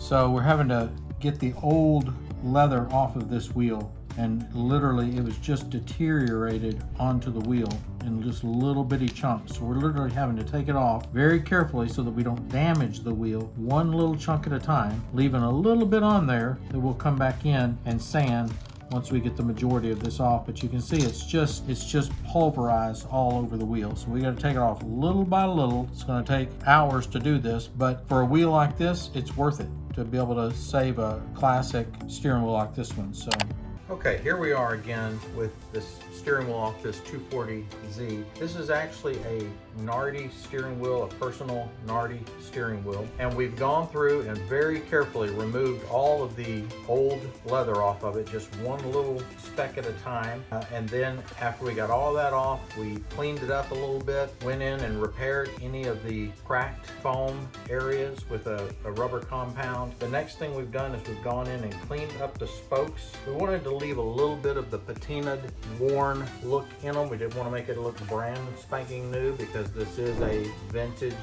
So we're having to get the old leather off of this wheel, and literally it was just deteriorated onto the wheel in just little bitty chunks. So we're literally having to take it off very carefully so that we don't damage the wheel, one little chunk at a time, leaving a little bit on there that we'll come back in and sand once we get the majority of this off. But you can see it's just pulverized all over the wheel. So we got to take it off little by little. It's going to take hours to do this, but for a wheel like this, it's worth it to be able to save a classic steering wheel like this one. So okay, here we are again with this steering wheel off this 240Z. This is actually a Nardi steering wheel, a personal Nardi steering wheel. And we've gone through and very carefully removed all of the old leather off of it, just one little speck at a time. And then after we got all that off, we cleaned it up a little bit, went in and repaired any of the cracked foam areas with a rubber compound. The next thing we've done is we've gone in and cleaned up the spokes. We wanted to leave a little bit of the patinaed, worn look in them. We didn't want to make it look brand spanking new because this is a vintage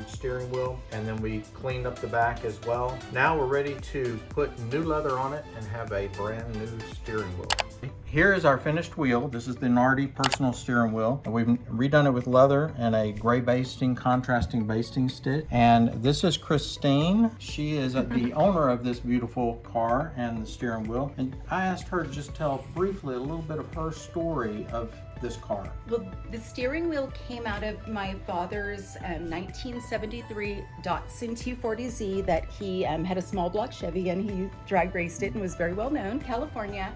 steering wheel. And then we cleaned up the back as well. Now we're ready to put new leather on it and have a brand new steering wheel. Here is our finished wheel. This is the Nardi personal steering wheel. We've redone it with leather and a gray basting, contrasting basting stitch. And this is Christine. She is the owner of this beautiful car and the steering wheel. And I asked her to just tell briefly a little bit of her story of this car. Well, the steering wheel came out of my father's 1973 Datsun 240Z that he had a small block Chevy, and he drag raced it and was very well known in California.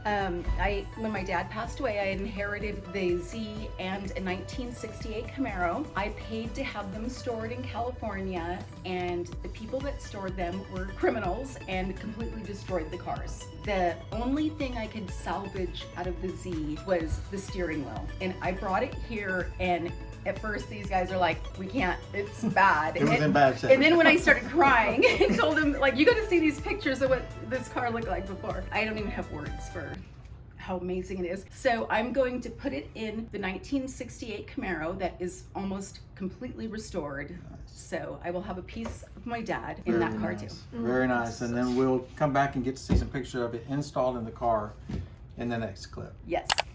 When my dad passed away, I inherited the Z and a 1968 Camaro. I paid to have them stored in California, and the people that stored them were criminals and completely destroyed the cars. The only thing I could salvage out of the Z was the steering wheel. And I brought it here, and at first these guys are like, we can't, it's bad. It was in bad shape. And then when I started crying and told them, like, you got to see these pictures of what this car looked like before. I don't even have words for how amazing it is. So I'm going to put it in the 1968 Camaro that is almost completely restored. So I will have a piece of my dad in that car too. Very nice. And then we'll come back and get to see some pictures of it installed in the car in the next clip. Yes.